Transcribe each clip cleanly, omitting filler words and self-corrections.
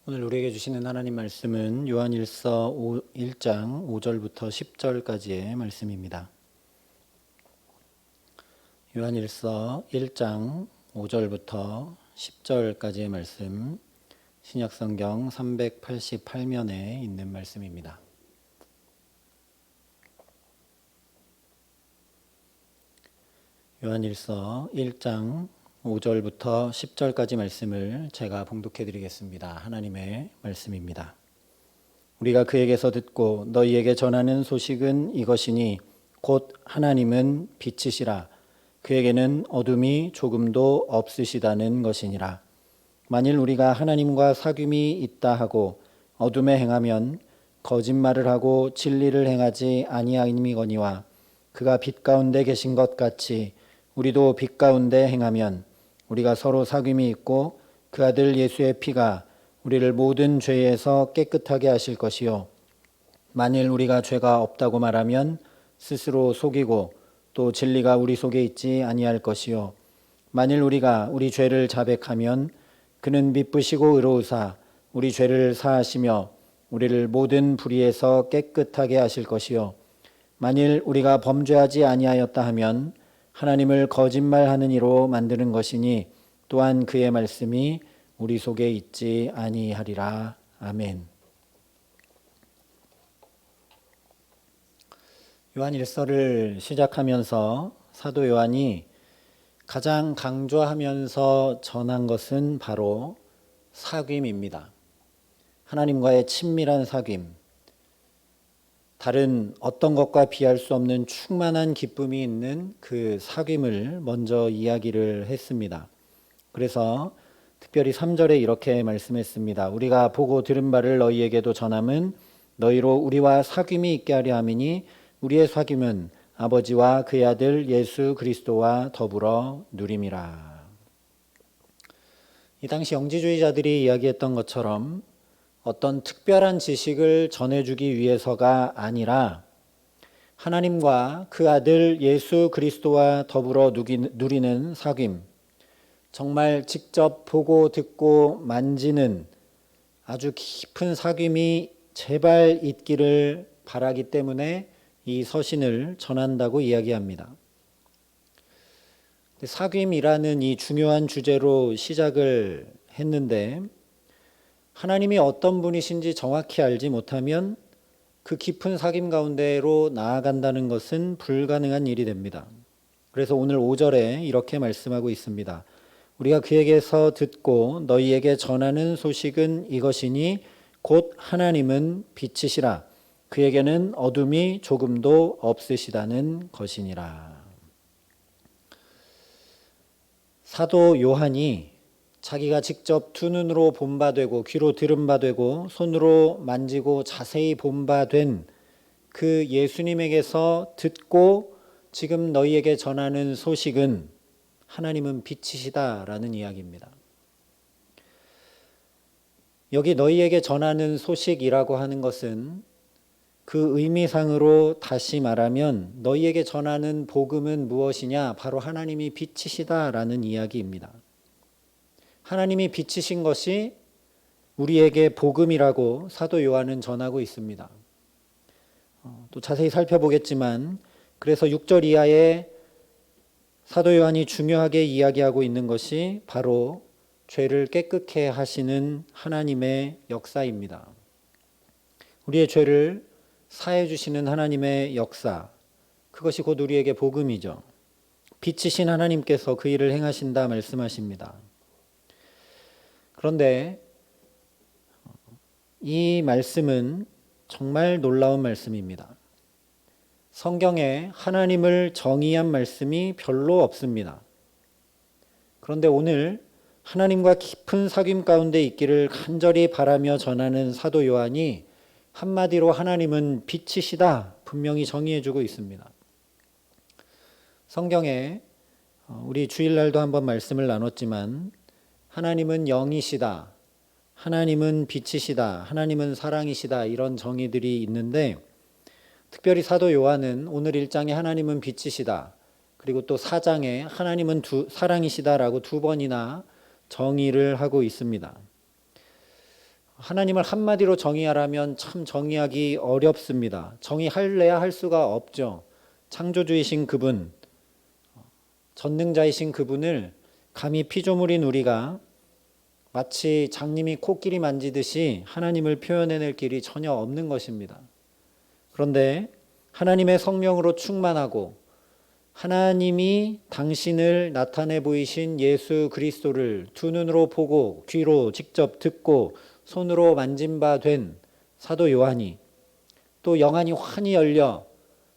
오늘 우리에게 주시는 하나님 말씀은 요한일서 1장 5절부터 10절까지의 말씀입니다. 요한일서 1장 5절부터 10절까지의 말씀, 신약성경 388면에 있는 말씀입니다. 요한일서 1장 5절부터 10절까지 말씀을 제가 봉독해 드리겠습니다. 하나님의 말씀입니다. 우리가 그에게서 듣고 너희에게 전하는 소식은 이것이니 곧 하나님은 빛이시라. 그에게는 어둠이 조금도 없으시다는 것이니라. 만일 우리가 하나님과 사귐이 있다 하고 어둠에 행하면 거짓말을 하고 진리를 행하지 아니함이거니와 그가 빛 가운데 계신 것 같이 우리도 빛 가운데 행하면 우리가 서로 사귐이 있고 그 아들 예수의 피가 우리를 모든 죄에서 깨끗하게 하실 것이요 만일 우리가 죄가 없다고 말하면 스스로 속이고 또 진리가 우리 속에 있지 아니할 것이요 만일 우리가 우리 죄를 자백하면 그는 미쁘시고 의로우사 우리 죄를 사하시며 우리를 모든 불의에서 깨끗하게 하실 것이요 만일 우리가 범죄하지 아니하였다 하면 하나님을 거짓말하는 이로 만드는 것이니 또한 그의 말씀이 우리 속에 있지 아니하리라. 아멘. 요한일서를 시작하면서 사도 요한이 가장 강조하면서 전한 것은 바로 사귐입니다. 하나님과의 친밀한 사귐, 다른 어떤 것과 비할 수 없는 충만한 기쁨이 있는 그 사귐을 먼저 이야기를 했습니다. 그래서 특별히 3절에 이렇게 말씀했습니다. 우리가 보고 들은 바를 너희에게도 전함은 너희로 우리와 사귐이 있게 하려 함이니 우리의 사귐은 아버지와 그의 아들 예수 그리스도와 더불어 누림이라. 이 당시 영지주의자들이 이야기했던 것처럼 어떤 특별한 지식을 전해주기 위해서가 아니라 하나님과 그 아들 예수 그리스도와 더불어 누리는 사귐, 정말 직접 보고 듣고 만지는 아주 깊은 사귐이 제발 있기를 바라기 때문에 이 서신을 전한다고 이야기합니다. 사귐이라는 이 중요한 주제로 시작을 했는데 하나님이 어떤 분이신지 정확히 알지 못하면 그 깊은 사귐 가운데로 나아간다는 것은 불가능한 일이 됩니다. 그래서 오늘 5절에 이렇게 말씀하고 있습니다. 우리가 그에게서 듣고 너희에게 전하는 소식은 이것이니 곧 하나님은 빛이시라. 그에게는 어둠이 조금도 없으시다는 것이니라. 사도 요한이 자기가 직접 두 눈으로 본 바 되고 귀로 들은 바 되고 손으로 만지고 자세히 본 바 된 그 예수님에게서 듣고 지금 너희에게 전하는 소식은 하나님은 빛이시다라는 이야기입니다. 여기 너희에게 전하는 소식이라고 하는 것은 그 의미상으로 다시 말하면 너희에게 전하는 복음은 무엇이냐? 바로 하나님이 빛이시다라는 이야기입니다. 하나님이 빛이신 것이 우리에게 복음이라고 사도 요한은 전하고 있습니다. 또 자세히 살펴보겠지만 그래서 6절 이하에 사도 요한이 중요하게 이야기하고 있는 것이 바로 죄를 깨끗게 하시는 하나님의 역사입니다. 우리의 죄를 사해 주시는 하나님의 역사, 그것이 곧 우리에게 복음이죠. 빛이신 하나님께서 그 일을 행하신다 말씀하십니다. 그런데 이 말씀은 정말 놀라운 말씀입니다. 성경에 하나님을 정의한 말씀이 별로 없습니다. 그런데 오늘 하나님과 깊은 사귐 가운데 있기를 간절히 바라며 전하는 사도 요한이 한마디로 하나님은 빛이시다 분명히 정의해주고 있습니다. 성경에 우리 주일날도 한번 말씀을 나눴지만 하나님은 영이시다, 하나님은 빛이시다, 하나님은 사랑이시다 이런 정의들이 있는데 특별히 사도 요한은 오늘 1장에 하나님은 빛이시다 그리고 또 4장에 하나님은 사랑이시다라고 두 번이나 정의를 하고 있습니다. 하나님을 한마디로 정의하라면 참 정의하기 어렵습니다. 정의할래야 할 수가 없죠. 창조주이신 그분, 전능자이신 그분을 감히 피조물인 우리가 마치 장님이 코끼리 만지듯이 하나님을 표현해낼 길이 전혀 없는 것입니다. 그런데 하나님의 성령으로 충만하고 하나님이 당신을 나타내 보이신 예수 그리스도를 두 눈으로 보고 귀로 직접 듣고 손으로 만진 바 된 사도 요한이, 또 영안이 환히 열려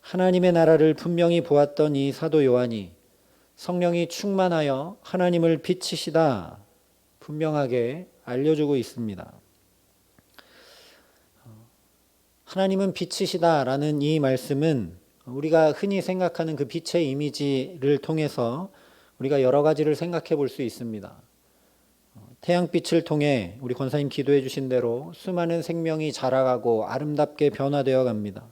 하나님의 나라를 분명히 보았던 이 사도 요한이 성령이 충만하여 하나님을 빛이시다 분명하게 알려주고 있습니다. 하나님은 빛이시다라는 이 말씀은 우리가 흔히 생각하는 그 빛의 이미지를 통해서 우리가 여러 가지를 생각해 볼 수 있습니다. 태양빛을 통해 우리 권사님 기도해 주신 대로 수많은 생명이 자라가고 아름답게 변화되어 갑니다.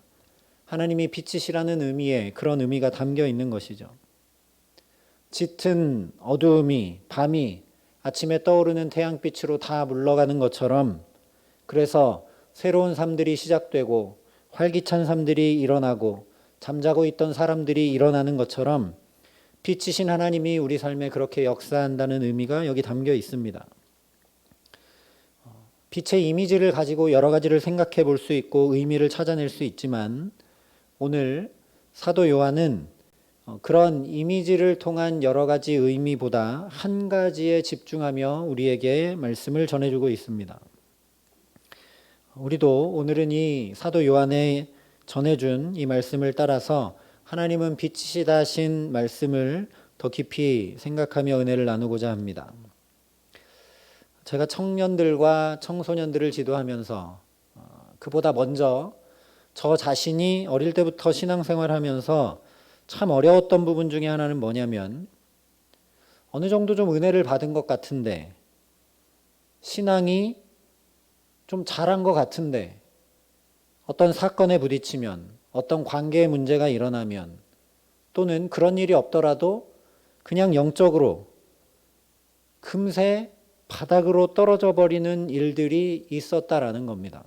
하나님이 빛이시라는 의미에 그런 의미가 담겨 있는 것이죠. 짙은 어두움이 밤이 아침에 떠오르는 태양빛으로 다 물러가는 것처럼, 그래서 새로운 삶들이 시작되고 활기찬 삶들이 일어나고 잠자고 있던 사람들이 일어나는 것처럼 빛이신 하나님이 우리 삶에 그렇게 역사한다는 의미가 여기 담겨 있습니다. 빛의 이미지를 가지고 여러 가지를 생각해 볼 수 있고 의미를 찾아낼 수 있지만, 오늘 사도 요한은 그런 이미지를 통한 여러 가지 의미보다 한 가지에 집중하며 우리에게 말씀을 전해주고 있습니다. 우리도 오늘은 이 사도 요한의 전해준 이 말씀을 따라서 하나님은 빛이시다 하신 말씀을 더 깊이 생각하며 은혜를 나누고자 합니다. 제가 청년들과 청소년들을 지도하면서 그보다 먼저 저 자신이 어릴 때부터 신앙생활하면서 참 어려웠던 부분 중에 하나는 뭐냐면, 어느 정도 좀 은혜를 받은 것 같은데, 신앙이 좀 잘한 것 같은데, 어떤 사건에 부딪히면, 어떤 관계에 문제가 일어나면, 또는 그런 일이 없더라도 그냥 영적으로 금세 바닥으로 떨어져 버리는 일들이 있었다라는 겁니다.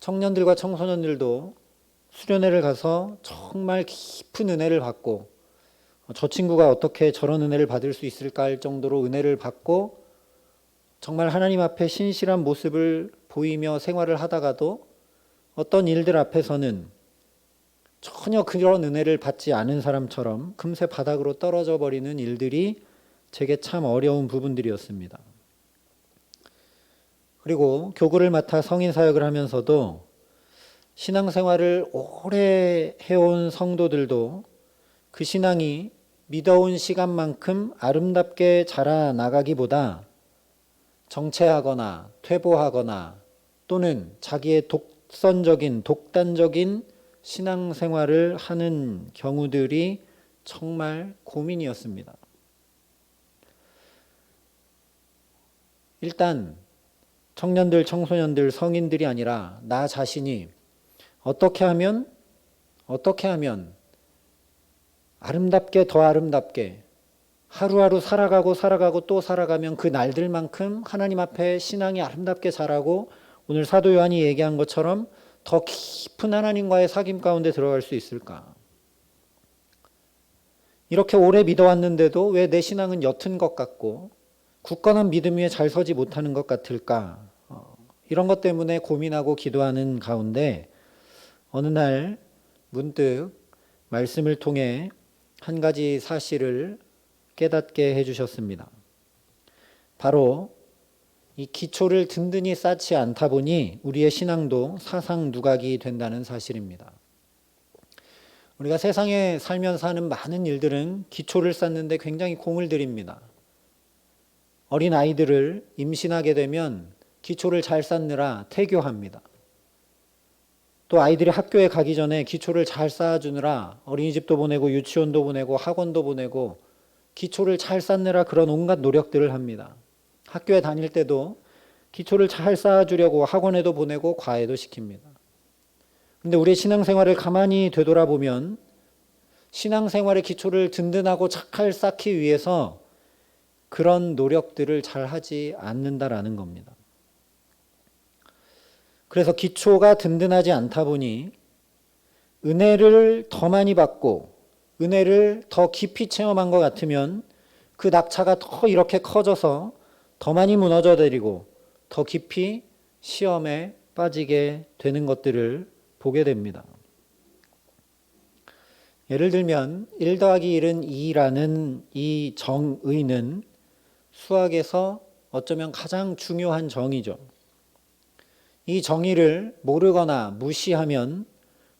청년들과 청소년들도 수련회를 가서 정말 깊은 은혜를 받고, 저 친구가 어떻게 저런 은혜를 받을 수 있을까 할 정도로 은혜를 받고 정말 하나님 앞에 신실한 모습을 보이며 생활을 하다가도 어떤 일들 앞에서는 전혀 그런 은혜를 받지 않은 사람처럼 금세 바닥으로 떨어져 버리는 일들이 제게 참 어려운 부분들이었습니다. 그리고 교구를 맡아 성인 사역을 하면서도 신앙생활을 오래 해온 성도들도 그 신앙이 믿어온 시간만큼 아름답게 자라나가기보다 정체하거나 퇴보하거나 또는 자기의 독단적인 신앙생활을 하는 경우들이 정말 고민이었습니다. 일단 청년들, 청소년들, 성인들이 아니라 나 자신이 어떻게 하면 아름답게 더 아름답게 하루하루 살아가고 또 살아가면 그 날들만큼 하나님 앞에 신앙이 아름답게 자라고 오늘 사도 요한이 얘기한 것처럼 더 깊은 하나님과의 사귐 가운데 들어갈 수 있을까? 이렇게 오래 믿어왔는데도 왜 내 신앙은 옅은 것 같고 굳건한 믿음 위에 잘 서지 못하는 것 같을까? 이런 것 때문에 고민하고 기도하는 가운데 어느 날 문득 말씀을 통해 한 가지 사실을 깨닫게 해주셨습니다. 바로 이 기초를 든든히 쌓지 않다 보니 우리의 신앙도 사상 누각이 된다는 사실입니다. 우리가 세상에 살면서 하는 많은 일들은 기초를 쌓는데 굉장히 공을 들입니다. 어린 아이들을 임신하게 되면 기초를 잘 쌓느라 태교합니다. 또 아이들이 학교에 가기 전에 기초를 잘 쌓아주느라 어린이집도 보내고 유치원도 보내고 학원도 보내고 기초를 잘 쌓느라 그런 온갖 노력들을 합니다. 학교에 다닐 때도 기초를 잘 쌓아주려고 학원에도 보내고 과외도 시킵니다. 그런데 우리의 신앙생활을 가만히 되돌아보면 신앙생활의 기초를 든든하고 착할 쌓기 위해서 그런 노력들을 잘 하지 않는다라는 겁니다. 그래서 기초가 든든하지 않다 보니 은혜를 더 많이 받고 은혜를 더 깊이 체험한 것 같으면 그 낙차가 더 이렇게 커져서 더 많이 무너져 내리고 더 깊이 시험에 빠지게 되는 것들을 보게 됩니다. 예를 들면 1 더하기 1은 2라는 이 정의는 수학에서 어쩌면 가장 중요한 정의죠. 이 정의를 모르거나 무시하면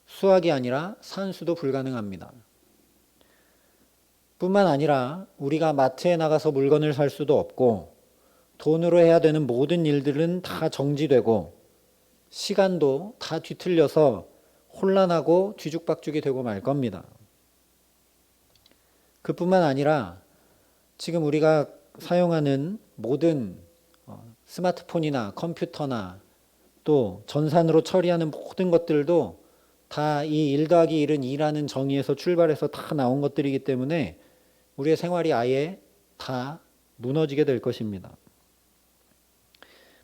수학이 아니라 산수도 불가능합니다. 뿐만 아니라 우리가 마트에 나가서 물건을 살 수도 없고 돈으로 해야 되는 모든 일들은 다 정지되고 시간도 다 뒤틀려서 혼란하고 뒤죽박죽이 되고 말 겁니다. 그뿐만 아니라 지금 우리가 사용하는 모든 스마트폰이나 컴퓨터나 또 전산으로 처리하는 모든 것들도 다 이 1 더하기 1은 2라는 정의에서 출발해서 다 나온 것들이기 때문에 우리의 생활이 아예 다 무너지게 될 것입니다.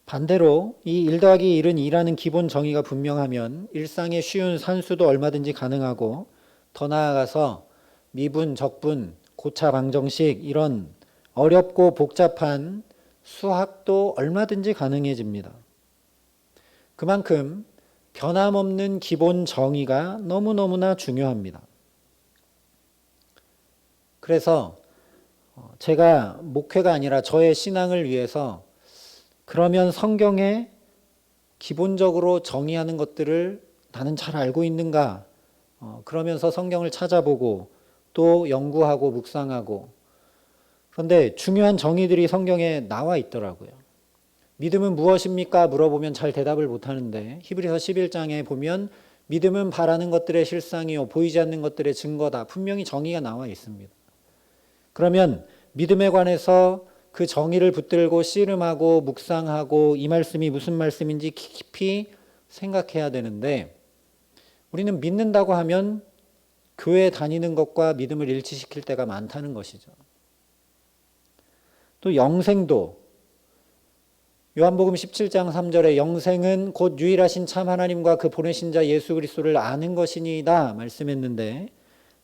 반대로 이 1 더하기 1은 2라는 기본 정의가 분명하면 일상의 쉬운 산수도 얼마든지 가능하고 더 나아가서 미분, 적분, 고차 방정식 이런 어렵고 복잡한 수학도 얼마든지 가능해집니다. 그만큼 변함없는 기본 정의가 너무너무나 중요합니다. 그래서 제가 목회가 아니라 저의 신앙을 위해서 그러면 성경에 기본적으로 정의하는 것들을 나는 잘 알고 있는가? 그러면서 성경을 찾아보고 또 연구하고 묵상하고 그런데 중요한 정의들이 성경에 나와 있더라고요. 믿음은 무엇입니까? 물어보면 잘 대답을 못하는데 히브리서 11장에 보면 믿음은 바라는 것들의 실상이요 보이지 않는 것들의 증거다. 분명히 정의가 나와 있습니다. 그러면 믿음에 관해서 그 정의를 붙들고 씨름하고 묵상하고 이 말씀이 무슨 말씀인지 깊이 생각해야 되는데 우리는 믿는다고 하면 교회 다니는 것과 믿음을 일치시킬 때가 많다는 것이죠. 또 영생도 요한복음 17장 3절에 영생은 곧 유일하신 참 하나님과 그 보내신 자 예수 그리스도를 아는 것이니이다 말씀했는데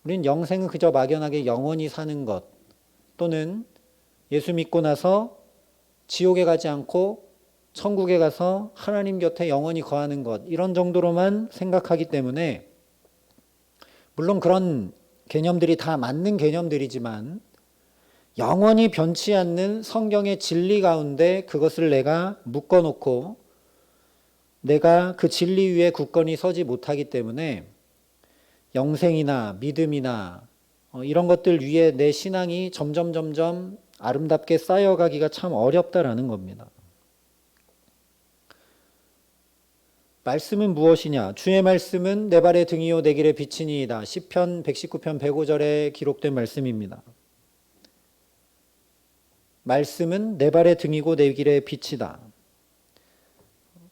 우리는 영생은 그저 막연하게 영원히 사는 것 또는 예수 믿고 나서 지옥에 가지 않고 천국에 가서 하나님 곁에 영원히 거하는 것 이런 정도로만 생각하기 때문에 물론 그런 개념들이 다 맞는 개념들이지만 영원히 변치 않는 성경의 진리 가운데 그것을 내가 묶어놓고 내가 그 진리 위에 굳건히 서지 못하기 때문에 영생이나 믿음이나 이런 것들 위에 내 신앙이 점점 아름답게 쌓여가기가 참 어렵다라는 겁니다. 말씀은 무엇이냐? 주의 말씀은 내 발의 등이요 내 길의 빛이니이다. 시편 119편 105절에 기록된 말씀입니다. 말씀은 내 발의 등이고 내 길의 빛이다.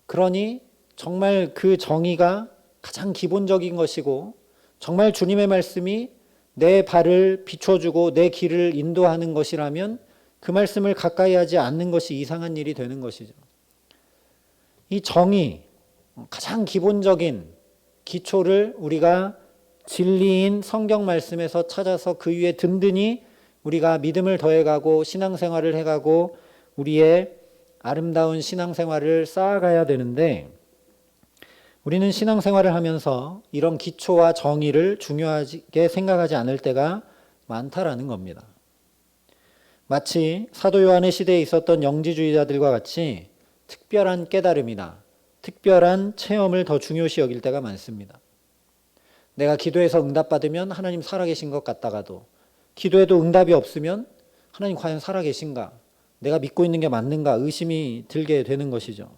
그러니 정말 그 정의가 가장 기본적인 것이고 정말 주님의 말씀이 내 발을 비춰주고 내 길을 인도하는 것이라면 그 말씀을 가까이 하지 않는 것이 이상한 일이 되는 것이죠. 이 정의, 가장 기본적인 기초를 우리가 진리인 성경 말씀에서 찾아서 그 위에 든든히 우리가 믿음을 더해가고 신앙생활을 해가고 우리의 아름다운 신앙생활을 쌓아가야 되는데 우리는 신앙생활을 하면서 이런 기초와 정의를 중요하게 생각하지 않을 때가 많다라는 겁니다. 마치 사도 요한의 시대에 있었던 영지주의자들과 같이 특별한 깨달음이나 특별한 체험을 더 중요시 여길 때가 많습니다. 내가 기도해서 응답받으면 하나님 살아계신 것 같다가도 기도해도 응답이 없으면 하나님 과연 살아계신가? 내가 믿고 있는 게 맞는가? 의심이 들게 되는 것이죠.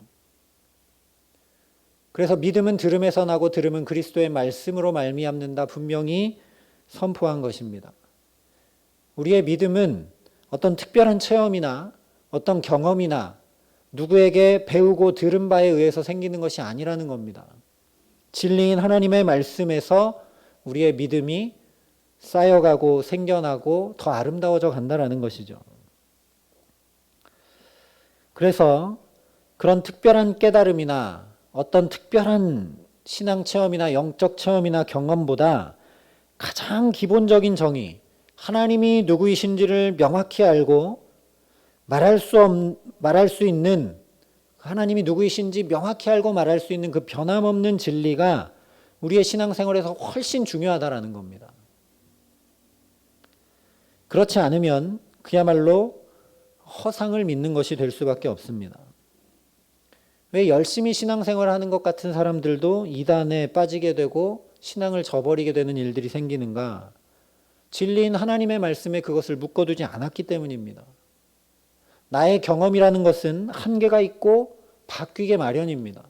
그래서 믿음은 들음에서 나고 들음은 그리스도의 말씀으로 말미암는다 분명히 선포한 것입니다. 우리의 믿음은 어떤 특별한 체험이나 어떤 경험이나 누구에게 배우고 들은 바에 의해서 생기는 것이 아니라는 겁니다. 진리인 하나님의 말씀에서 우리의 믿음이 쌓여가고 생겨나고 더 아름다워져 간다는 것이죠. 그래서 그런 특별한 깨달음이나 어떤 특별한 신앙 체험이나 영적 체험이나 경험보다 가장 기본적인 정의, 하나님이 누구이신지를 명확히 알고 말할 수 있는, 하나님이 누구이신지 명확히 알고 말할 수 있는 그 변함없는 진리가 우리의 신앙생활에서 훨씬 중요하다라는 겁니다. 그렇지 않으면 그야말로 허상을 믿는 것이 될 수밖에 없습니다. 왜 열심히 신앙생활을 하는 것 같은 사람들도 이단에 빠지게 되고 신앙을 저버리게 되는 일들이 생기는가? 진리인 하나님의 말씀에 그것을 묶어두지 않았기 때문입니다. 나의 경험이라는 것은 한계가 있고 바뀌게 마련입니다.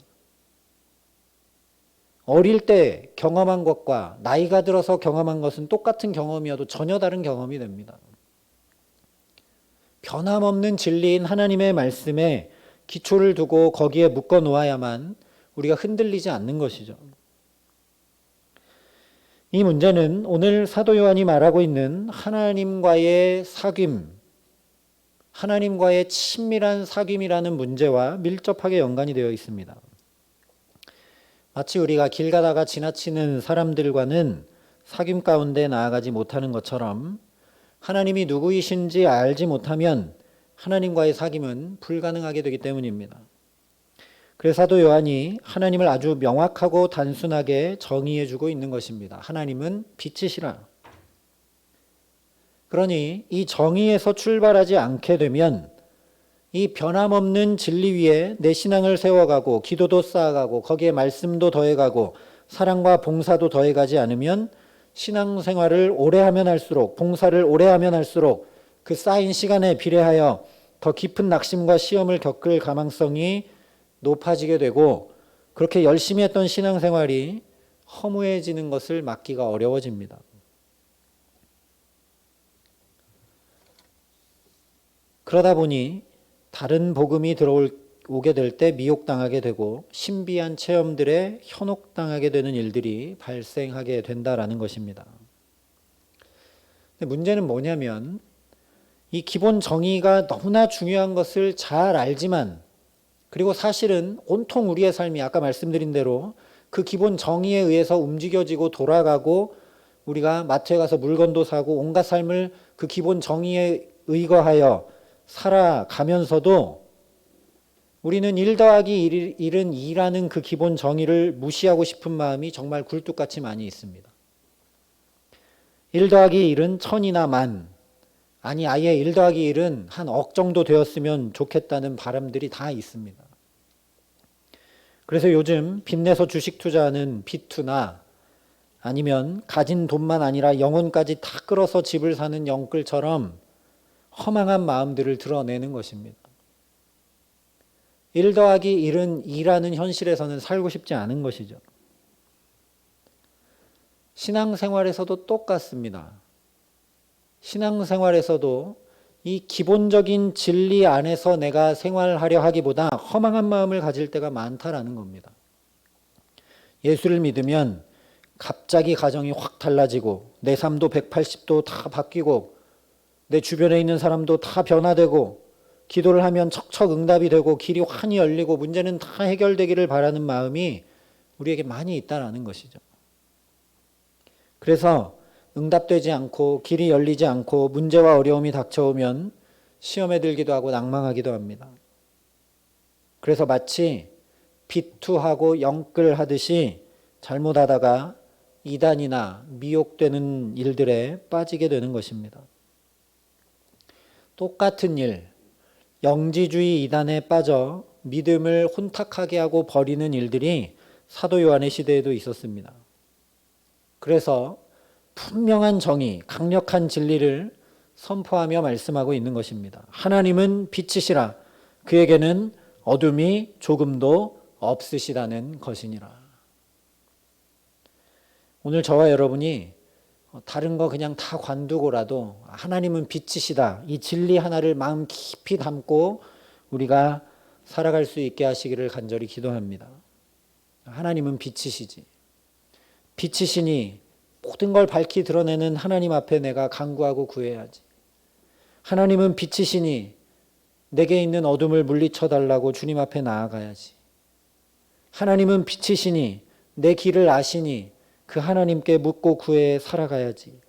어릴 때 경험한 것과 나이가 들어서 경험한 것은 똑같은 경험이어도 전혀 다른 경험이 됩니다. 변함없는 진리인 하나님의 말씀에 기초를 두고 거기에 묶어 놓아야만 우리가 흔들리지 않는 것이죠. 이 문제는 오늘 사도 요한이 말하고 있는 하나님과의 사귐, 하나님과의 친밀한 사귐이라는 문제와 밀접하게 연관이 되어 있습니다. 마치 우리가 길 가다가 지나치는 사람들과는 사귐 가운데 나아가지 못하는 것처럼 하나님이 누구이신지 알지 못하면 하나님과의 사귐은 불가능하게 되기 때문입니다. 그래서 사도 요한이 하나님을 아주 명확하고 단순하게 정의해 주고 있는 것입니다. 하나님은 빛이시라. 그러니 이 정의에서 출발하지 않게 되면 이 변함없는 진리 위에 내 신앙을 세워가고 기도도 쌓아가고 거기에 말씀도 더해가고 사랑과 봉사도 더해가지 않으면 신앙생활을 오래 하면 할수록, 봉사를 오래 하면 할수록 그 쌓인 시간에 비례하여 더 깊은 낙심과 시험을 겪을 가망성이 높아지게 되고, 그렇게 열심히 했던 신앙생활이 허무해지는 것을 막기가 어려워집니다. 그러다 보니 다른 복음이 들어오게 될 때 미혹당하게 되고 신비한 체험들에 현혹당하게 되는 일들이 발생하게 된다라는 것입니다. 근데 문제는 뭐냐면 이 기본 정의가 너무나 중요한 것을 잘 알지만, 그리고 사실은 온통 우리의 삶이 아까 말씀드린 대로 그 기본 정의에 의해서 움직여지고 돌아가고 우리가 마트에 가서 물건도 사고 온갖 삶을 그 기본 정의에 의거하여 살아가면서도 우리는 1 더하기 1은 2라는 그 기본 정의를 무시하고 싶은 마음이 정말 굴뚝같이 많이 있습니다. 1 더하기 1은 천이나 만, 아니 아예 1 더하기 1은 한 억 정도 되었으면 좋겠다는 바람들이 다 있습니다. 그래서 요즘 빚내서 주식 투자하는 비투나 아니면 가진 돈만 아니라 영혼까지 다 끌어서 집을 사는 영끌처럼 허망한 마음들을 드러내는 것입니다. 1 더하기 1은 2라는 현실에서는 살고 싶지 않은 것이죠. 신앙생활에서도 똑같습니다. 신앙생활에서도 이 기본적인 진리 안에서 내가 생활하려 하기보다 허망한 마음을 가질 때가 많다라는 겁니다. 예수를 믿으면 갑자기 가정이 확 달라지고 내 삶도 180도 다 바뀌고 내 주변에 있는 사람도 다 변화되고 기도를 하면 척척 응답이 되고 길이 환히 열리고 문제는 다 해결되기를 바라는 마음이 우리에게 많이 있다라는 것이죠. 그래서 응답되지 않고 길이 열리지 않고 문제와 어려움이 닥쳐오면 시험에 들기도 하고 낭망하기도 합니다. 그래서 마치 비투하고 영끌하듯이 잘못하다가 이단이나 미혹되는 일들에 빠지게 되는 것입니다. 똑같은 일, 영지주의 이단에 빠져 믿음을 혼탁하게 하고 버리는 일들이 사도 요한의 시대에도 있었습니다. 그래서 분명한 정의, 강력한 진리를 선포하며 말씀하고 있는 것입니다. 하나님은 빛이시라. 그에게는 어둠이 조금도 없으시다는 것이니라. 오늘 저와 여러분이 다른 거 그냥 다 관두고라도 하나님은 빛이시다. 이 진리 하나를 마음 깊이 담고 우리가 살아갈 수 있게 하시기를 간절히 기도합니다. 하나님은 빛이시지. 빛이시니 모든 걸 밝히 드러내는 하나님 앞에 내가 간구하고 구해야지. 하나님은 빛이시니 내게 있는 어둠을 물리쳐 달라고 주님 앞에 나아가야지. 하나님은 빛이시니 내 길을 아시니 그 하나님께 묻고 구해 살아가야지.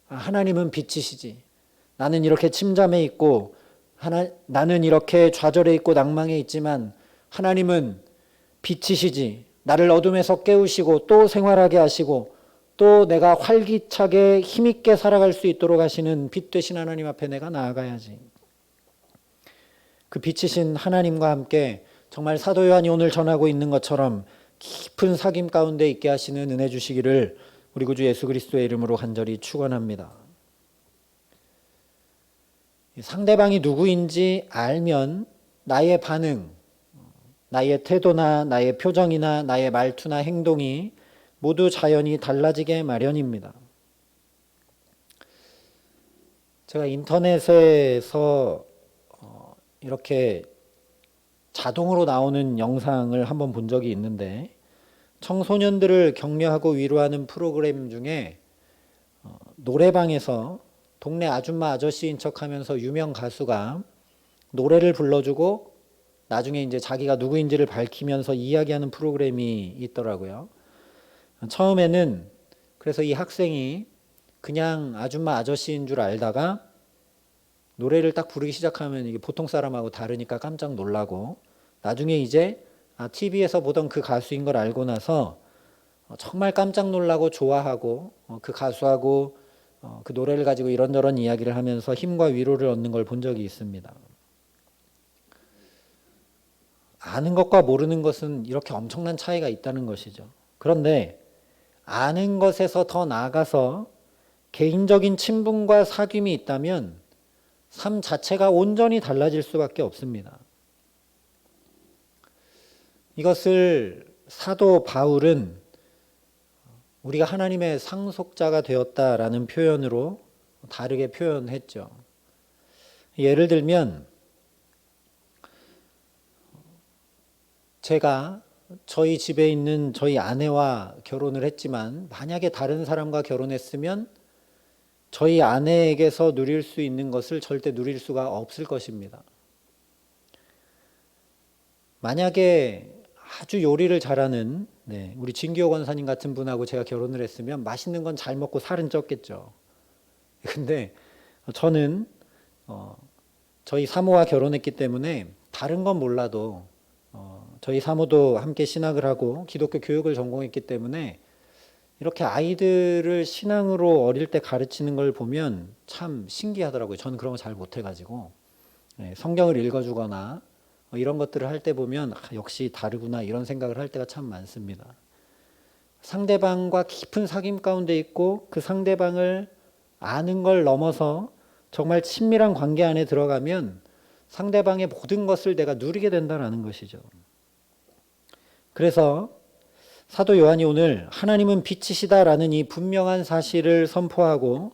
하나님은 빛이시지. 나는 이렇게 침잠해 있고 나는 이렇게 좌절해 있고 낭망해 있지만 하나님은 빛이시지. 나를 어둠에서 깨우시고 또 생활하게 하시고 또 내가 활기차게 힘있게 살아갈 수 있도록 하시는 빛 되신 하나님 앞에 내가 나아가야지. 그 빛이신 하나님과 함께 정말 사도 요한이 오늘 전하고 있는 것처럼 깊은 사귐 가운데 있게 하시는 은혜 주시기를 우리 구주 예수 그리스도의 이름으로 간절히 축원합니다. 상대방이 누구인지 알면 나의 반응, 나의 태도나 나의 표정이나 나의 말투나 행동이 모두 자연히 달라지게 마련입니다. 제가 인터넷에서 이렇게 자동으로 나오는 영상을 한번 본 적이 있는데 청소년들을 격려하고 위로하는 프로그램 중에 노래방에서 동네 아줌마 아저씨인 척하면서 유명 가수가 노래를 불러주고 나중에 이제 자기가 누구인지를 밝히면서 이야기하는 프로그램이 있더라고요. 처음에는 그래서 이 학생이 그냥 아줌마 아저씨인 줄 알다가 노래를 딱 부르기 시작하면 이게 보통 사람하고 다르니까 깜짝 놀라고 나중에 이제 TV에서 보던 그 가수인 걸 알고 나서 정말 깜짝 놀라고 좋아하고 그 가수하고 그 노래를 가지고 이런저런 이야기를 하면서 힘과 위로를 얻는 걸 본 적이 있습니다. 아는 것과 모르는 것은 이렇게 엄청난 차이가 있다는 것이죠. 그런데 아는 것에서 더 나아가서 개인적인 친분과 사귐이 있다면 삶 자체가 온전히 달라질 수밖에 없습니다. 이것을 사도 바울은 우리가 하나님의 상속자가 되었다라는 표현으로 다르게 표현했죠. 예를 들면 제가 저희 집에 있는 저희 아내와 결혼을 했지만 만약에 다른 사람과 결혼했으면 저희 아내에게서 누릴 수 있는 것을 절대 누릴 수가 없을 것입니다. 만약에 아주 요리를 잘하는 우리 진기호 권사님 같은 분하고 제가 결혼을 했으면 맛있는 건 잘 먹고 살은 쪘겠죠. 근데 저는 저희 사모와 결혼했기 때문에 다른 건 몰라도 저희 사모도 함께 신학을 하고 기독교 교육을 전공했기 때문에 이렇게 아이들을 신앙으로 어릴 때 가르치는 걸 보면 참 신기하더라고요. 저는 그런 거 잘 못해가지고 성경을 읽어주거나 이런 것들을 할 때 보면 역시 다르구나 이런 생각을 할 때가 참 많습니다. 상대방과 깊은 사귐 가운데 있고 그 상대방을 아는 걸 넘어서 정말 친밀한 관계 안에 들어가면 상대방의 모든 것을 내가 누리게 된다는 것이죠. 그래서 사도 요한이 오늘 하나님은 빛이시다라는 이 분명한 사실을 선포하고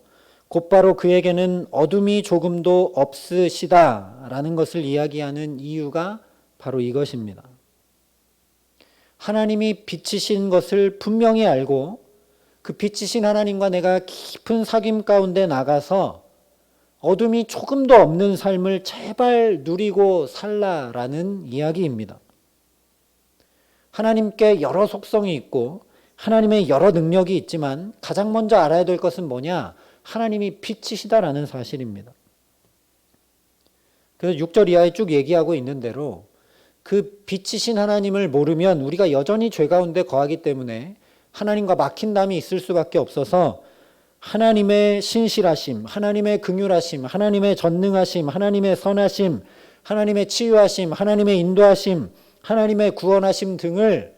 곧바로 그에게는 어둠이 조금도 없으시다라는 것을 이야기하는 이유가 바로 이것입니다. 하나님이 빛이신 것을 분명히 알고 그 빛이신 하나님과 내가 깊은 사귐 가운데 나가서 어둠이 조금도 없는 삶을 제발 누리고 살라라는 이야기입니다. 하나님께 여러 속성이 있고 하나님의 여러 능력이 있지만 가장 먼저 알아야 될 것은 뭐냐? 하나님이 빛이시다라는 사실입니다. 그래서 6절 이하에 쭉 얘기하고 있는 대로 그 빛이신 하나님을 모르면 우리가 여전히 죄 가운데 거하기 때문에 하나님과 막힌 담이 있을 수밖에 없어서 하나님의 신실하심, 하나님의 긍휼하심, 하나님의 전능하심, 하나님의 선하심, 하나님의 치유하심, 하나님의 인도하심, 하나님의 구원하심 등을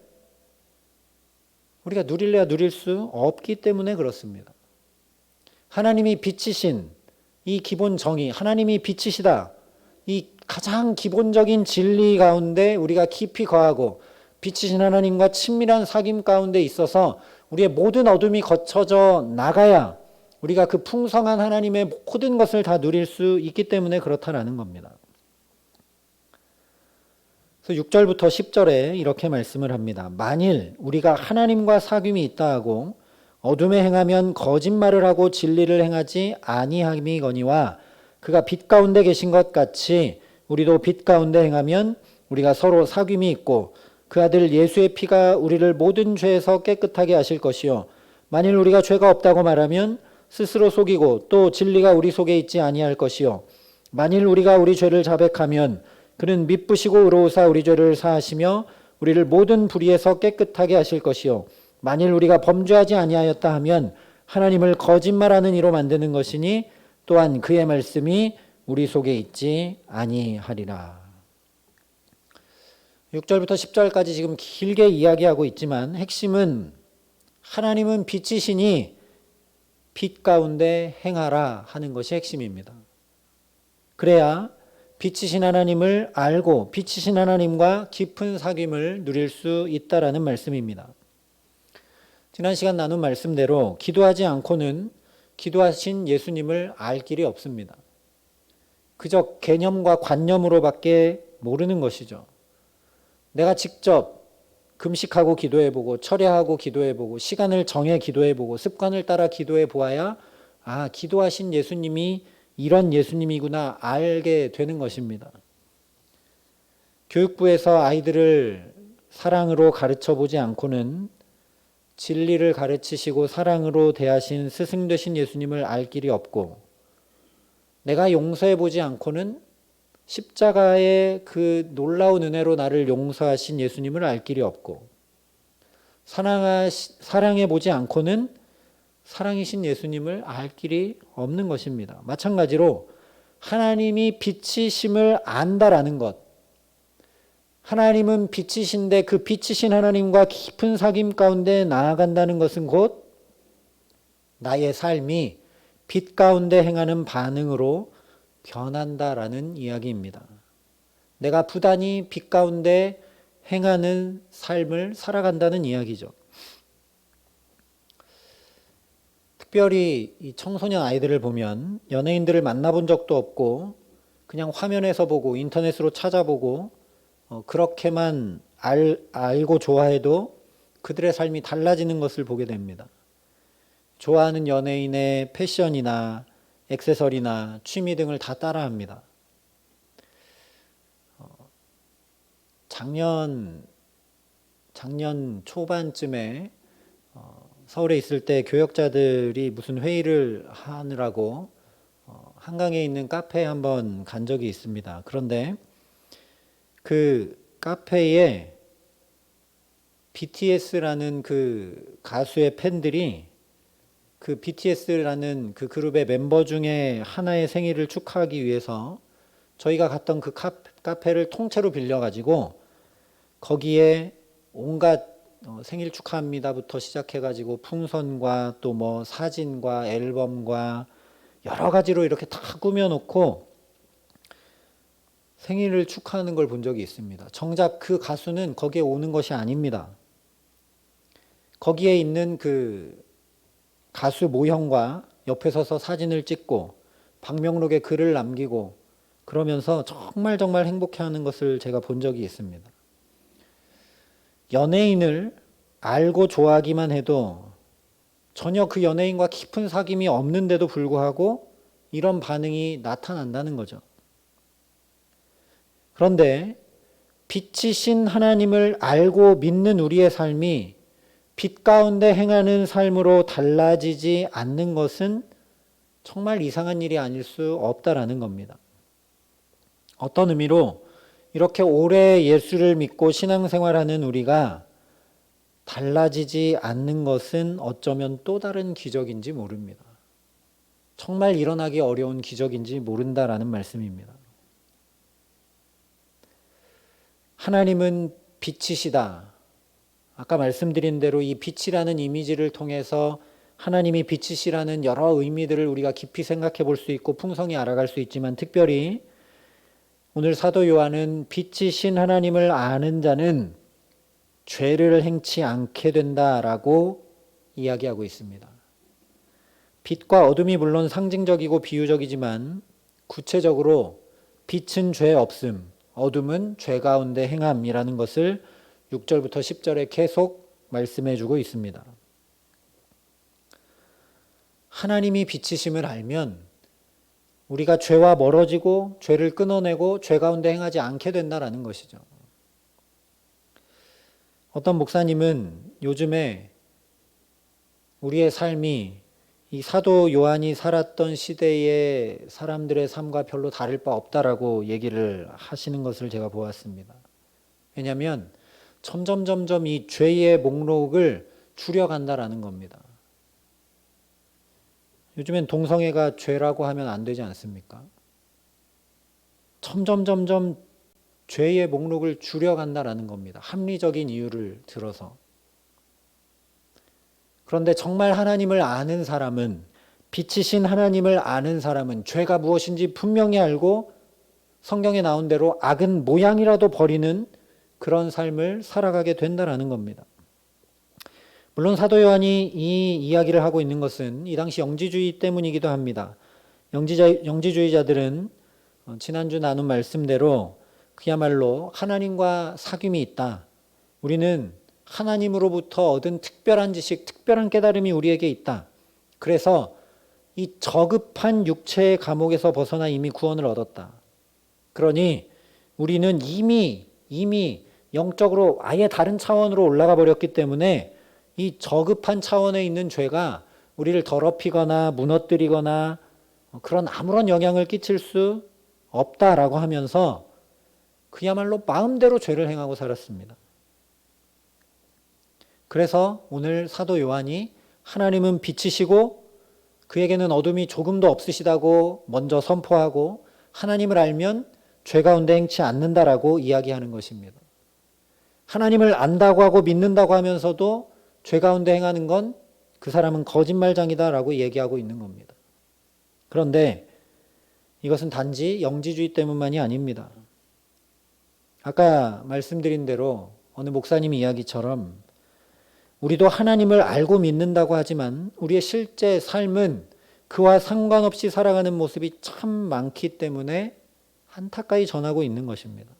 우리가 누릴래야 누릴 수 없기 때문에 그렇습니다. 하나님이 빛이신 이 기본 정의, 하나님이 빛이시다. 이 가장 기본적인 진리 가운데 우리가 깊이 거하고 빛이신 하나님과 친밀한 사귐 가운데 있어서 우리의 모든 어둠이 거쳐져 나가야 우리가 그 풍성한 하나님의 모든 것을 다 누릴 수 있기 때문에 그렇다라는 겁니다. 그래서 6절부터 10절에 이렇게 말씀을 합니다. 만일 우리가 하나님과 사귐이 있다 하고 어둠에 행하면 거짓말을 하고 진리를 행하지 아니함이거니와 그가 빛 가운데 계신 것 같이 우리도 빛 가운데 행하면 우리가 서로 사귐이 있고 그 아들 예수의 피가 우리를 모든 죄에서 깨끗하게 하실 것이요 만일 우리가 죄가 없다고 말하면 스스로 속이고 또 진리가 우리 속에 있지 아니할 것이요 만일 우리가 우리 죄를 자백하면 그는 미쁘시고 의로우사 우리 죄를 사하시며 우리를 모든 불의에서 깨끗하게 하실 것이요 만일 우리가 범죄하지 아니하였다 하면 하나님을 거짓말하는 이로 만드는 것이니 또한 그의 말씀이 우리 속에 있지 아니하리라. 6절부터 10절까지 지금 길게 이야기하고 있지만 핵심은 하나님은 빛이시니 빛 가운데 행하라 하는 것이 핵심입니다. 그래야 빛이신 하나님을 알고 빛이신 하나님과 깊은 사귐을 누릴 수 있다라는 말씀입니다. 지난 시간 나눈 말씀대로 기도하지 않고는 기도하신 예수님을 알 길이 없습니다. 그저 개념과 관념으로밖에 모르는 것이죠. 내가 직접 금식하고 기도해보고 철야하고 기도해보고 시간을 정해 기도해보고 습관을 따라 기도해 보아야 기도하신 예수님이 이런 예수님이구나 알게 되는 것입니다. 교육부에서 아이들을 사랑으로 가르쳐 보지 않고는 진리를 가르치시고 사랑으로 대하신 스승 되신 예수님을 알 길이 없고 내가 용서해 보지 않고는 십자가의 그 놀라운 은혜로 나를 용서하신 예수님을 알 길이 없고 사랑해 보지 않고는 사랑이신 예수님을 알 길이 없는 것입니다. 마찬가지로 하나님이 빛이심을 안다라는 것, 하나님은 빛이신데 그 빛이신 하나님과 깊은 사귐 가운데 나아간다는 것은 곧 나의 삶이 빛 가운데 행하는 반응으로 변한다라는 이야기입니다. 내가 부단히 빛 가운데 행하는 삶을 살아간다는 이야기죠. 특별히 이 청소년 아이들을 보면 연예인들을 만나본 적도 없고 그냥 화면에서 보고 인터넷으로 찾아보고 그렇게만 알고 좋아해도 그들의 삶이 달라지는 것을 보게 됩니다. 좋아하는 연예인의 패션이나 액세서리나 취미 등을 다 따라합니다. 작년 초반쯤에 서울에 있을 때 교역자들이 무슨 회의를 하느라고 한강에 있는 카페에 한번 간 적이 있습니다. 그런데 그 카페에 BTS라는 그 가수의 팬들이 그 BTS라는 그 그룹의 멤버 중에 하나의 생일을 축하하기 위해서 저희가 갔던 그 카페를 통째로 빌려가지고 거기에 온갖 생일 축하합니다부터 시작해가지고 풍선과 또 뭐 사진과 앨범과 여러 가지로 이렇게 다 꾸며놓고 생일을 축하하는 걸 본 적이 있습니다. 정작 그 가수는 거기에 오는 것이 아닙니다. 거기에 있는 그 가수 모형과 옆에 서서 사진을 찍고 방명록에 글을 남기고 그러면서 정말 행복해하는 것을 제가 본 적이 있습니다. 연예인을 알고 좋아하기만 해도 전혀 그 연예인과 깊은 사귐이 없는데도 불구하고 이런 반응이 나타난다는 거죠. 그런데 빛이신 하나님을 알고 믿는 우리의 삶이 빛 가운데 행하는 삶으로 달라지지 않는 것은 정말 이상한 일이 아닐 수 없다라는 겁니다. 어떤 의미로 이렇게 오래 예수를 믿고 신앙생활하는 우리가 달라지지 않는 것은 어쩌면 또 다른 기적인지 모릅니다. 정말 일어나기 어려운 기적인지 모른다라는 말씀입니다. 하나님은 빛이시다. 아까 말씀드린 대로 이 빛이라는 이미지를 통해서 하나님이 빛이시라는 여러 의미들을 우리가 깊이 생각해 볼 수 있고 풍성히 알아갈 수 있지만 특별히 오늘 사도 요한은 빛이신 하나님을 아는 자는 죄를 행치 않게 된다라고 이야기하고 있습니다. 빛과 어둠이 물론 상징적이고 비유적이지만 구체적으로 빛은 죄 없음, 어둠은 죄 가운데 행함이라는 것을 6절부터 10절에 계속 말씀해 주고 있습니다. 하나님이 빛이심을 알면 우리가 죄와 멀어지고 죄를 끊어내고 죄 가운데 행하지 않게 된다라는 것이죠. 어떤 목사님은 요즘에 우리의 삶이 이 사도 요한이 살았던 시대의 사람들의 삶과 별로 다를 바 없다라고 얘기를 하시는 것을 제가 보았습니다. 왜냐하면 점점 이 죄의 목록을 줄여간다라는 겁니다. 요즘엔 동성애가 죄라고 하면 안 되지 않습니까? 점점 죄의 목록을 줄여간다라는 겁니다. 합리적인 이유를 들어서. 그런데 정말 하나님을 아는 사람은, 빛이신 하나님을 아는 사람은 죄가 무엇인지 분명히 알고 성경에 나온 대로 악은 모양이라도 버리는 그런 삶을 살아가게 된다라는 겁니다. 물론 사도 요한이 이 이야기를 하고 있는 것은 이 당시 영지주의 때문이기도 합니다. 영지주의자들은 지난주 나눈 말씀대로 그야말로 하나님과 사귐이 있다. 우리는 하나님으로부터 얻은 특별한 지식, 특별한 깨달음이 우리에게 있다. 그래서 이 저급한 육체의 감옥에서 벗어나 이미 구원을 얻었다. 그러니 우리는 이미 영적으로 아예 다른 차원으로 올라가 버렸기 때문에 이 저급한 차원에 있는 죄가 우리를 더럽히거나 무너뜨리거나 그런 아무런 영향을 끼칠 수 없다라고 하면서 그야말로 마음대로 죄를 행하고 살았습니다. 그래서 오늘 사도 요한이 하나님은 빛이시고 그에게는 어둠이 조금도 없으시다고 먼저 선포하고 하나님을 알면 죄 가운데 행치 않는다라고 이야기하는 것입니다. 하나님을 안다고 하고 믿는다고 하면서도 죄 가운데 행하는 건 그 사람은 거짓말장이다라고 얘기하고 있는 겁니다. 그런데 이것은 단지 영지주의 때문만이 아닙니다. 아까 말씀드린 대로 어느 목사님 이야기처럼 우리도 하나님을 알고 믿는다고 하지만 우리의 실제 삶은 그와 상관없이 살아가는 모습이 참 많기 때문에 안타까이 전하고 있는 것입니다.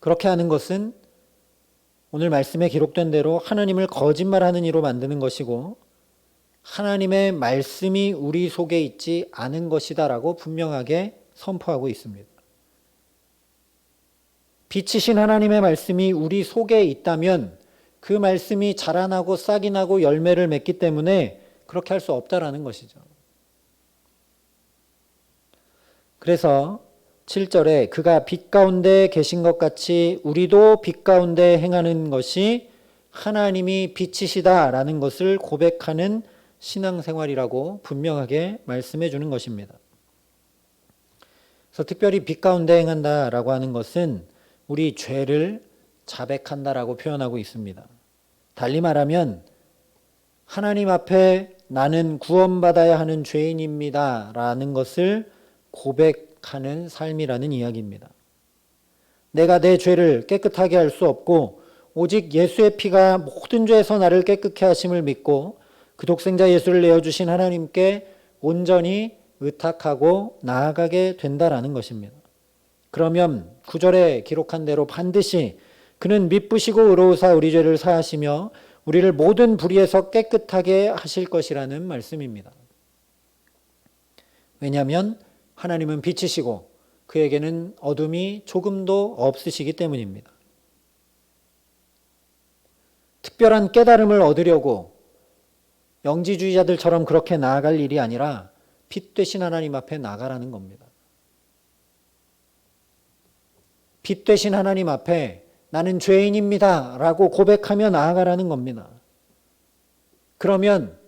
그렇게 하는 것은 오늘 말씀에 기록된 대로 하나님을 거짓말하는 이로 만드는 것이고 하나님의 말씀이 우리 속에 있지 않은 것이다라고 분명하게 선포하고 있습니다. 빛이신 하나님의 말씀이 우리 속에 있다면 그 말씀이 자라나고 싹이 나고 열매를 맺기 때문에 그렇게 할 수 없다라는 것이죠. 그래서 7절에 그가 빛 가운데 계신 것 같이 우리도 빛 가운데 행하는 것이 하나님이 빛이시다라는 것을 고백하는 신앙생활이라고 분명하게 말씀해 주는 것입니다. 그래서 특별히 빛 가운데 행한다라고 하는 것은 우리 죄를 자백한다라고 표현하고 있습니다. 달리 말하면 하나님 앞에 나는 구원받아야 하는 죄인입니다 라는 것을 고백하는 삶이라는 이야기입니다. 내가 내 죄를 깨끗하게 할 수 없고 오직 예수의 피가 모든 죄에서 나를 깨끗게 하심을 믿고 그 독생자 예수를 내어주신 하나님께 온전히 의탁하고 나아가게 된다라는 것입니다. 그러면 9절에 기록한 대로 반드시 그는 미쁘시고 의로우사 우리 죄를 사하시며 우리를 모든 불의에서 깨끗하게 하실 것이라는 말씀입니다. 왜냐하면 하나님은 빛이시고 그에게는 어둠이 조금도 없으시기 때문입니다. 특별한 깨달음을 얻으려고 영지주의자들처럼 그렇게 나아갈 일이 아니라 빛 되신 하나님 앞에 나가라는 겁니다. 빛 되신 하나님 앞에 나는 죄인입니다 라고 고백하며 나아가라는 겁니다. 그러면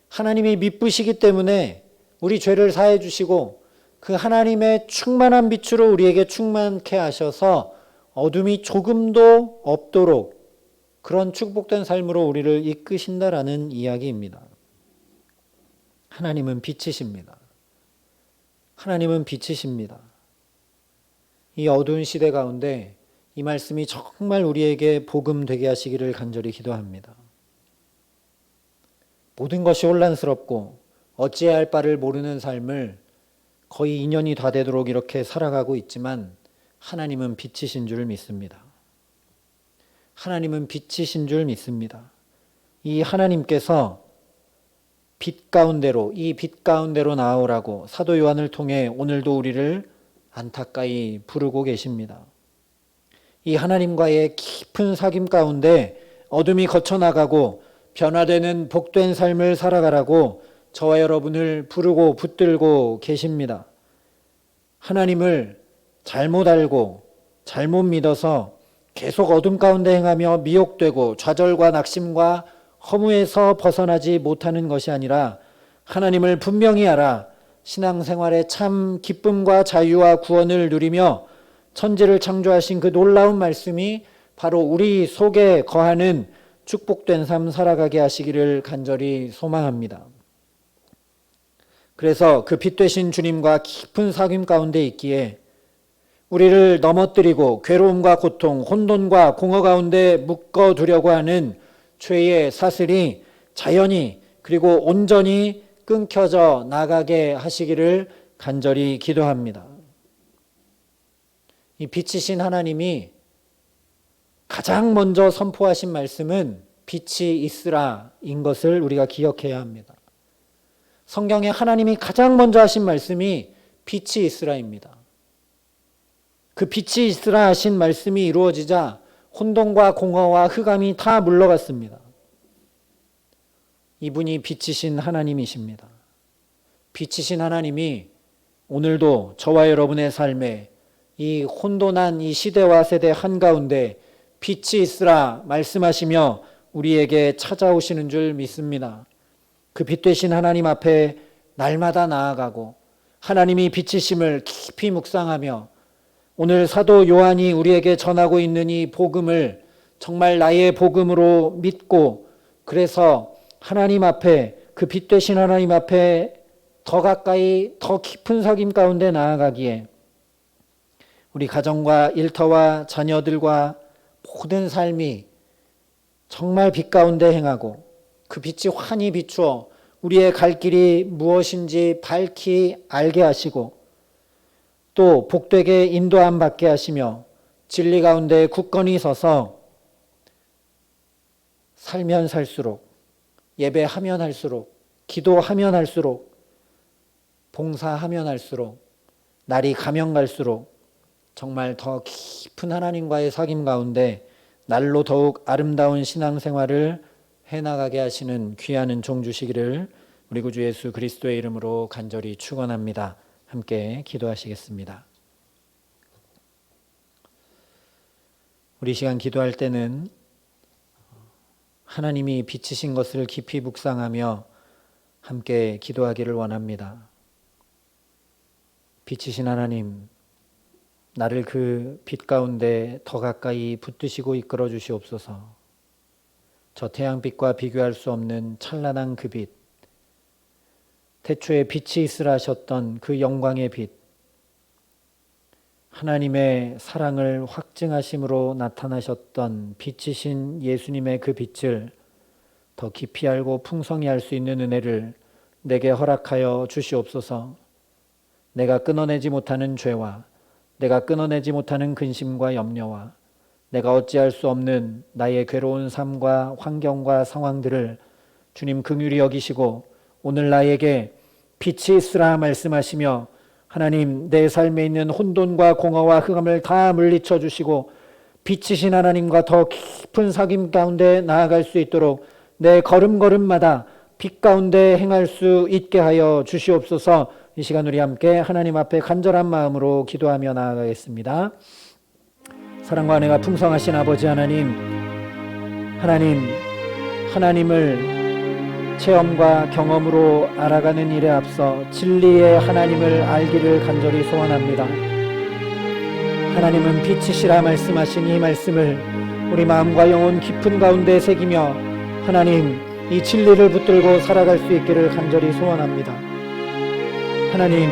하나님이 미쁘시기 때문에 우리 죄를 사해 주시고 그 하나님의 충만한 빛으로 우리에게 충만케 하셔서 어둠이 조금도 없도록 그런 축복된 삶으로 우리를 이끄신다라는 이야기입니다. 하나님은 빛이십니다. 하나님은 빛이십니다. 이 어두운 시대 가운데 이 말씀이 정말 우리에게 복음 되게 하시기를 간절히 기도합니다. 모든 것이 혼란스럽고 어찌해야 할 바를 모르는 삶을 거의 2년이 다 되도록 이렇게 살아가고 있지만 하나님은 빛이신 줄 믿습니다. 하나님은 빛이신 줄 믿습니다. 이 하나님께서 빛 가운데로, 이 빛 가운데로 나아오라고 사도 요한을 통해 오늘도 우리를 안타까이 부르고 계십니다. 이 하나님과의 깊은 사귐 가운데 어둠이 거쳐나가고 변화되는 복된 삶을 살아가라고 저와 여러분을 부르고 붙들고 계십니다. 하나님을 잘못 알고 잘못 믿어서 계속 어둠 가운데 행하며 미혹되고 좌절과 낙심과 허무에서 벗어나지 못하는 것이 아니라 하나님을 분명히 알아 신앙생활의 참 기쁨과 자유와 구원을 누리며 천지를 창조하신 그 놀라운 말씀이 바로 우리 속에 거하는 축복된 삶 살아가게 하시기를 간절히 소망합니다. 그래서 그 빛 되신 주님과 깊은 사귐 가운데 있기에 우리를 넘어뜨리고 괴로움과 고통, 혼돈과 공허 가운데 묶어두려고 하는 죄의 사슬이 자연히 그리고 온전히 끊겨져 나가게 하시기를 간절히 기도합니다. 이 빛이신 하나님이 가장 먼저 선포하신 말씀은 빛이 있으라인 것을 우리가 기억해야 합니다. 성경에 하나님이 가장 먼저 하신 말씀이 빛이 있으라입니다. 그 빛이 있으라 하신 말씀이 이루어지자 혼돈과 공허와 흑암이 다 물러갔습니다. 이분이 빛이신 하나님이십니다. 빛이신 하나님이 오늘도 저와 여러분의 삶에 이 혼돈한 이 시대와 세대 한가운데 빛이 있으라 말씀하시며 우리에게 찾아오시는 줄 믿습니다. 그 빛 되신 하나님 앞에 날마다 나아가고 하나님이 빛이심을 깊이 묵상하며 오늘 사도 요한이 우리에게 전하고 있는 이 복음을 정말 나의 복음으로 믿고 그래서 하나님 앞에 그 빛 되신 하나님 앞에 더 가까이 더 깊은 사귐 가운데 나아가기에 우리 가정과 일터와 자녀들과 모든 삶이 정말 빛 가운데 행하고 그 빛이 환히 비추어 우리의 갈 길이 무엇인지 밝히 알게 하시고 또 복되게 인도함 받게 하시며 진리 가운데 굳건히 서서 살면 살수록 예배하면 할수록 기도하면 할수록 봉사하면 할수록 날이 가면 갈수록 정말 더 깊은 하나님과의 사귐 가운데 날로 더욱 아름다운 신앙생활을 해나가게 하시는 귀한 은총 주시기를 우리 구주 예수 그리스도의 이름으로 간절히 축원합니다. 함께 기도하시겠습니다. 우리 시간 기도할 때는 하나님이 빛이신 것을 깊이 묵상하며 함께 기도하기를 원합니다. 빛이신 하나님, 나를 그 빛 가운데 더 가까이 붙드시고 이끌어 주시옵소서. 저 태양빛과 비교할 수 없는 찬란한 그 빛, 태초에 빛이 있으라 하셨던 그 영광의 빛, 하나님의 사랑을 확증하심으로 나타나셨던 빛이신 예수님의 그 빛을 더 깊이 알고 풍성히 알 수 있는 은혜를 내게 허락하여 주시옵소서. 내가 끊어내지 못하는 죄와 내가 끊어내지 못하는 근심과 염려와 내가 어찌할 수 없는 나의 괴로운 삶과 환경과 상황들을 주님 긍휼히 여기시고 오늘 나에게 빛이 있으라 말씀하시며 하나님 내 삶에 있는 혼돈과 공허와 흑암을 다 물리쳐 주시고 빛이신 하나님과 더 깊은 사귐 가운데 나아갈 수 있도록 내 걸음걸음마다 빛 가운데 행할 수 있게 하여 주시옵소서. 이 시간 우리 함께 하나님 앞에 간절한 마음으로 기도하며 나아가겠습니다. 사랑과 은혜가 풍성하신 아버지 하나님, 하나님을 체험과 경험으로 알아가는 일에 앞서 진리의 하나님을 알기를 간절히 소원합니다. 하나님은 빛이시라 말씀하신 이 말씀을 우리 마음과 영혼 깊은 가운데 새기며 하나님 이 진리를 붙들고 살아갈 수 있기를 간절히 소원합니다. 하나님,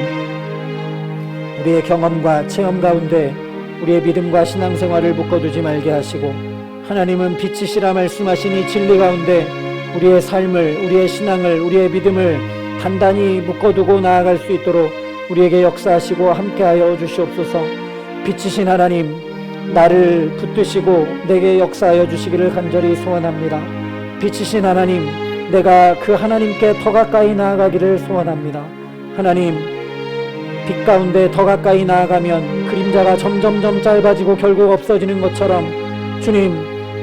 우리의 경험과 체험 가운데 우리의 믿음과 신앙생활을 묶어두지 말게 하시고 하나님은 빛이시라 말씀하신 이 진리 가운데 우리의 삶을, 우리의 신앙을, 우리의 믿음을 단단히 묶어두고 나아갈 수 있도록 우리에게 역사하시고 함께하여 주시옵소서. 빛이신 하나님, 나를 붙드시고 내게 역사하여 주시기를 간절히 소원합니다. 빛이신 하나님, 내가 그 하나님께 더 가까이 나아가기를 소원합니다. 하나님, 빛 가운데 더 가까이 나아가면 그림자가 점점점 짧아지고 결국 없어지는 것처럼 주님,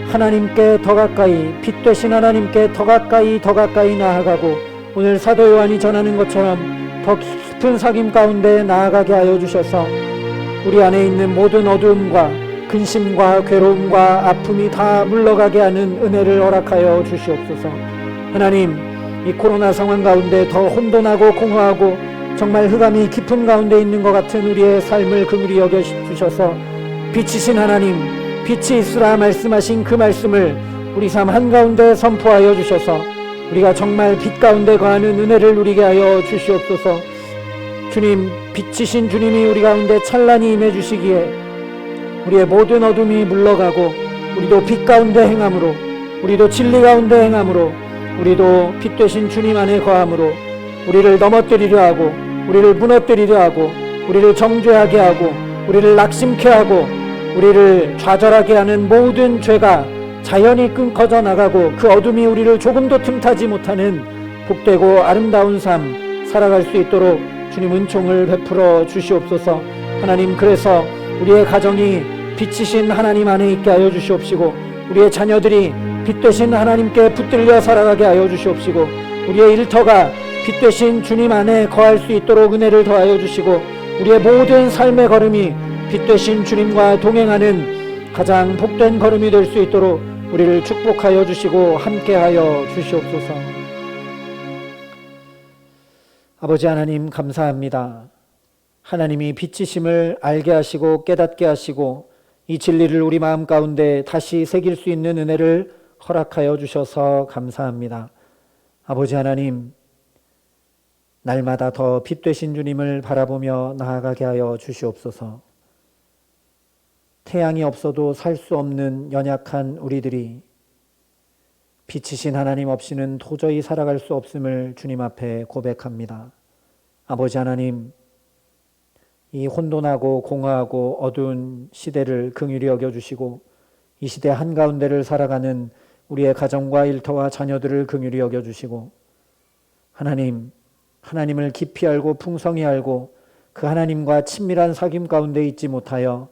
하나님께 더 가까이, 빛 되신 하나님께 더 가까이 나아가고 오늘 사도 요한이 전하는 것처럼 더 깊은 사귐 가운데 나아가게 하여 주셔서 우리 안에 있는 모든 어두움과 근심과 괴로움과 아픔이 다 물러가게 하는 은혜를 허락하여 주시옵소서. 하나님, 이 코로나 상황 가운데 더 혼돈하고 공허하고 정말 흑암이 깊은 가운데 있는 것 같은 우리의 삶을 긍휼히 여겨 주셔서 빛이신 하나님, 빛이 있으라 말씀하신 그 말씀을 우리 삶 한가운데 선포하여 주셔서 우리가 정말 빛 가운데 거하는 은혜를 누리게 하여 주시옵소서. 주님, 빛이신 주님이 우리 가운데 찬란히 임해 주시기에 우리의 모든 어둠이 물러가고 우리도 빛 가운데 행함으로, 우리도 진리 가운데 행함으로, 우리도 빛 되신 주님 안에 거함으로 우리를 넘어뜨리려 하고 우리를 무너뜨리려 하고 우리를 정죄하게 하고 우리를 낙심케 하고 우리를 좌절하게 하는 모든 죄가 자연히 끊어져 나가고 그 어둠이 우리를 조금도 틈타지 못하는 복되고 아름다운 삶 살아갈 수 있도록 주님 은총을 베풀어 주시옵소서. 하나님, 그래서 우리의 가정이 빛이신 하나님 안에 있게 하여 주시옵시고 우리의 자녀들이 빛 되신 하나님께 붙들려 살아가게 하여 주시옵시고 우리의 일터가 빛 되신 주님 안에 거할 수 있도록 은혜를 더하여 주시고 우리의 모든 삶의 걸음이 빛 되신 주님과 동행하는 가장 복된 걸음이 될 수 있도록 우리를 축복하여 주시고 함께하여 주시옵소서. 아버지 하나님, 감사합니다. 하나님이 빛이심을 알게 하시고 깨닫게 하시고 이 진리를 우리 마음 가운데 다시 새길 수 있는 은혜를 허락하여 주셔서 감사합니다. 아버지 하나님, 날마다 더 빛 되신 주님을 바라보며 나아가게 하여 주시옵소서. 태양이 없어도 살 수 없는 연약한 우리들이 빛이신 하나님 없이는 도저히 살아갈 수 없음을 주님 앞에 고백합니다. 아버지 하나님, 이 혼돈하고 공허하고 어두운 시대를 긍휼히 여겨주시고 이 시대 한가운데를 살아가는 우리의 가정과 일터와 자녀들을 긍휼히 여겨주시고 하나님, 하나님을 깊이 알고 풍성히 알고 그 하나님과 친밀한 사귐 가운데 있지 못하여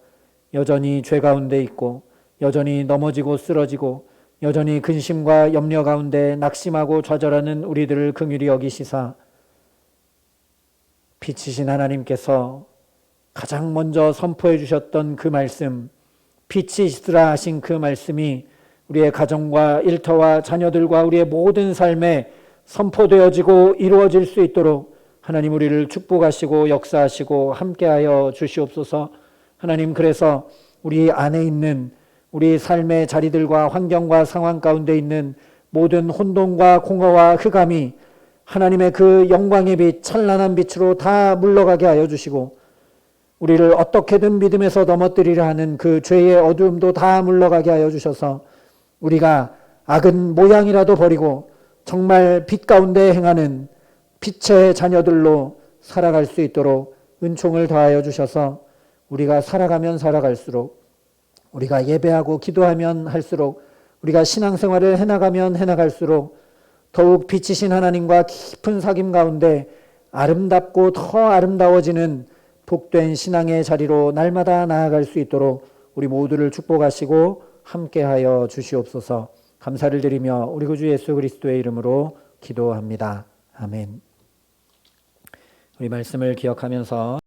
여전히 죄 가운데 있고 여전히 넘어지고 쓰러지고 여전히 근심과 염려 가운데 낙심하고 좌절하는 우리들을 긍휼히 여기시사 빛이신 하나님께서 가장 먼저 선포해 주셨던 그 말씀, 빛이 있으라 하신 그 말씀이 우리의 가정과 일터와 자녀들과 우리의 모든 삶에 선포되어지고 이루어질 수 있도록 하나님 우리를 축복하시고 역사하시고 함께하여 주시옵소서. 하나님, 그래서 우리 안에 있는 우리 삶의 자리들과 환경과 상황 가운데 있는 모든 혼돈과 공허와 흑암이 하나님의 그 영광의 빛, 찬란한 빛으로 다 물러가게 하여 주시고 우리를 어떻게든 믿음에서 넘어뜨리려 하는 그 죄의 어두움도 다 물러가게 하여 주셔서 우리가 악은 모양이라도 버리고 정말 빛 가운데 행하는 빛의 자녀들로 살아갈 수 있도록 은총을 더하여 주셔서 우리가 살아가면 살아갈수록 우리가 예배하고 기도하면 할수록 우리가 신앙생활을 해나가면 해나갈수록 더욱 빛이신 하나님과 깊은 사귐 가운데 아름답고 더 아름다워지는 복된 신앙의 자리로 날마다 나아갈 수 있도록 우리 모두를 축복하시고 함께하여 주시옵소서. 감사를 드리며 우리 구주 예수 그리스도의 이름으로 기도합니다. 아멘. 우리 말씀을 기억하면서